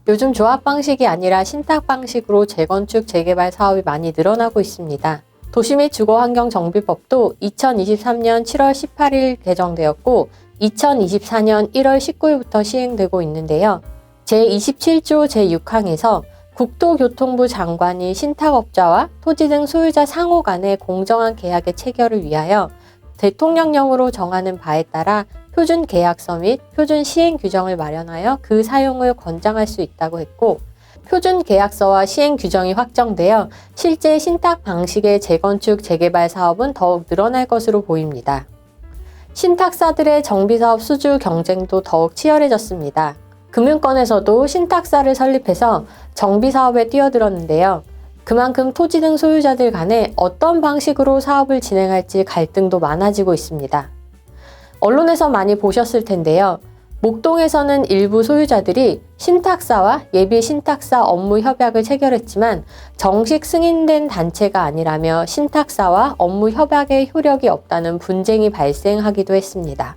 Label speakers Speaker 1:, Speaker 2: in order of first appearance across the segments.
Speaker 1: 요즘 조합 방식이 아니라 신탁 방식으로 재건축, 재개발 사업이 많이 늘어나고 있습니다. 도시및 주거환경정비법도 2023년 7월 18일 개정되었고 2024년 1월 19일부터 시행되고 있는데요. 제27조 제6항에서 국토교통부 장관이 신탁업자와 토지 등 소유자 상호 간의 공정한 계약의 체결을 위하여 대통령령으로 정하는 바에 따라 표준 계약서 및 표준 시행 규정을 마련하여 그 사용을 권장할 수 있다고 했고, 표준 계약서와 시행 규정이 확정되어 실제 신탁 방식의 재건축, 재개발 사업은 더욱 늘어날 것으로 보입니다. 신탁사들의 정비사업 수주 경쟁도 더욱 치열해졌습니다. 금융권에서도 신탁사를 설립해서 정비사업에 뛰어들었는데요. 그만큼 토지 등 소유자들 간에 어떤 방식으로 사업을 진행할지 갈등도 많아지고 있습니다. 언론에서 많이 보셨을 텐데요. 목동에서는 일부 소유자들이 신탁사와 예비 신탁사 업무 협약을 체결했지만 정식 승인된 단체가 아니라며 신탁사와 업무 협약의 효력이 없다는 분쟁이 발생하기도 했습니다.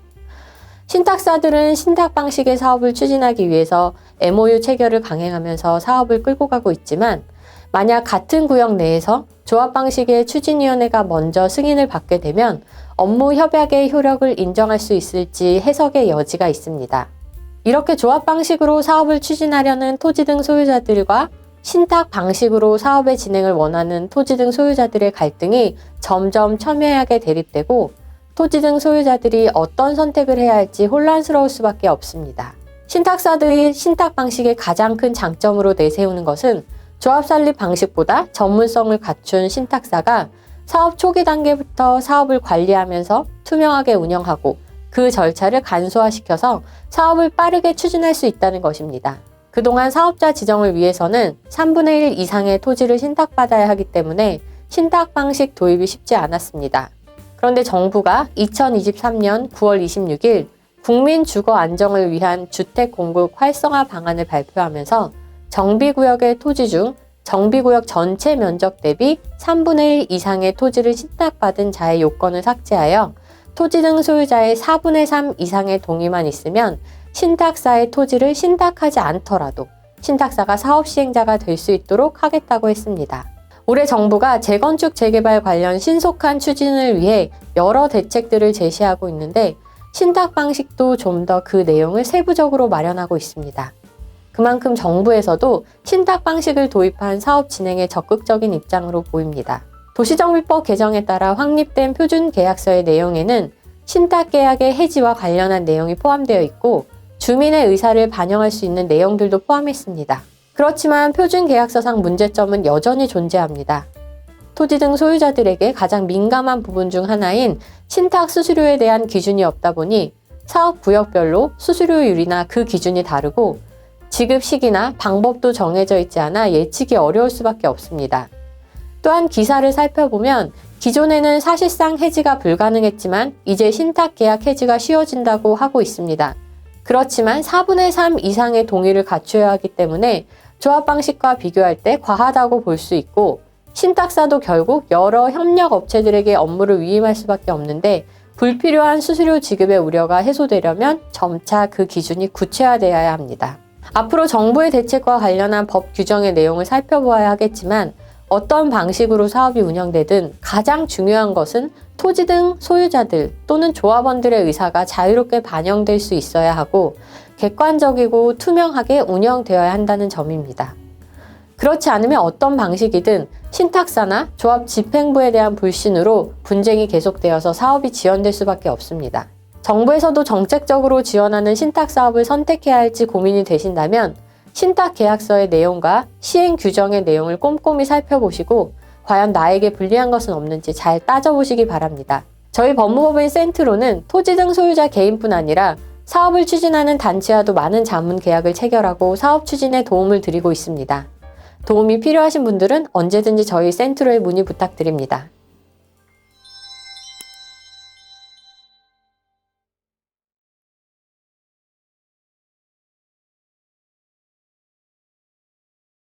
Speaker 1: 신탁사들은 신탁 방식의 사업을 추진하기 위해서 MOU 체결을 강행하면서 사업을 끌고 가고 있지만, 만약 같은 구역 내에서 조합 방식의 추진위원회가 먼저 승인을 받게 되면 업무 협약의 효력을 인정할 수 있을지 해석의 여지가 있습니다. 이렇게 조합 방식으로 사업을 추진하려는 토지 등 소유자들과 신탁 방식으로 사업의 진행을 원하는 토지 등 소유자들의 갈등이 점점 첨예하게 대립되고, 토지 등 소유자들이 어떤 선택을 해야 할지 혼란스러울 수밖에 없습니다. 신탁사들이 신탁 방식의 가장 큰 장점으로 내세우는 것은 조합 설립 방식보다 전문성을 갖춘 신탁사가 사업 초기 단계부터 사업을 관리하면서 투명하게 운영하고 그 절차를 간소화시켜서 사업을 빠르게 추진할 수 있다는 것입니다. 그동안 사업자 지정을 위해서는 3분의 1 이상의 토지를 신탁받아야 하기 때문에 신탁 방식 도입이 쉽지 않았습니다. 그런데 정부가 2023년 9월 26일 국민 주거 안정을 위한 주택 공급 활성화 방안을 발표하면서 정비구역의 토지 중 정비구역 전체 면적 대비 3분의 1 이상의 토지를 신탁받은 자의 요건을 삭제하여 토지 등 소유자의 4분의 3 이상의 동의만 있으면 신탁사의 토지를 신탁하지 않더라도 신탁사가 사업 시행자가 될 수 있도록 하겠다고 했습니다. 올해 정부가 재건축, 재개발 관련 신속한 추진을 위해 여러 대책들을 제시하고 있는데 신탁 방식도 좀 더 그 내용을 세부적으로 마련하고 있습니다. 그만큼 정부에서도 신탁 방식을 도입한 사업 진행에 적극적인 입장으로 보입니다. 도시정비법 개정에 따라 확립된 표준 계약서의 내용에는 신탁 계약의 해지와 관련한 내용이 포함되어 있고 주민의 의사를 반영할 수 있는 내용들도 포함했습니다. 그렇지만 표준 계약서상 문제점은 여전히 존재합니다. 토지 등 소유자들에게 가장 민감한 부분 중 하나인 신탁 수수료에 대한 기준이 없다 보니 사업 구역별로 수수료율이나 그 기준이 다르고 지급 시기나 방법도 정해져 있지 않아 예측이 어려울 수밖에 없습니다. 또한 기사를 살펴보면 기존에는 사실상 해지가 불가능했지만 이제 신탁 계약 해지가 쉬워진다고 하고 있습니다. 그렇지만 4분의 3 이상의 동의를 갖춰야 하기 때문에 조합 방식과 비교할 때 과하다고 볼 수 있고, 신탁사도 결국 여러 협력 업체들에게 업무를 위임할 수밖에 없는데 불필요한 수수료 지급의 우려가 해소되려면 점차 그 기준이 구체화되어야 합니다. 앞으로 정부의 대책과 관련한 법 규정의 내용을 살펴보아야 하겠지만 어떤 방식으로 사업이 운영되든 가장 중요한 것은 토지 등 소유자들 또는 조합원들의 의사가 자유롭게 반영될 수 있어야 하고 객관적이고 투명하게 운영되어야 한다는 점입니다. 그렇지 않으면 어떤 방식이든 신탁사나 조합 집행부에 대한 불신으로 분쟁이 계속되어서 사업이 지연될 수밖에 없습니다. 정부에서도 정책적으로 지원하는 신탁 사업을 선택해야 할지 고민이 되신다면 신탁 계약서의 내용과 시행 규정의 내용을 꼼꼼히 살펴보시고 과연 나에게 불리한 것은 없는지 잘 따져보시기 바랍니다. 저희 법무법인 센트로는 토지 등 소유자 개인뿐 아니라 사업을 추진하는 단체와도 많은 자문 계약을 체결하고 사업 추진에 도움을 드리고 있습니다. 도움이 필요하신 분들은 언제든지 저희 센트로에 문의 부탁드립니다.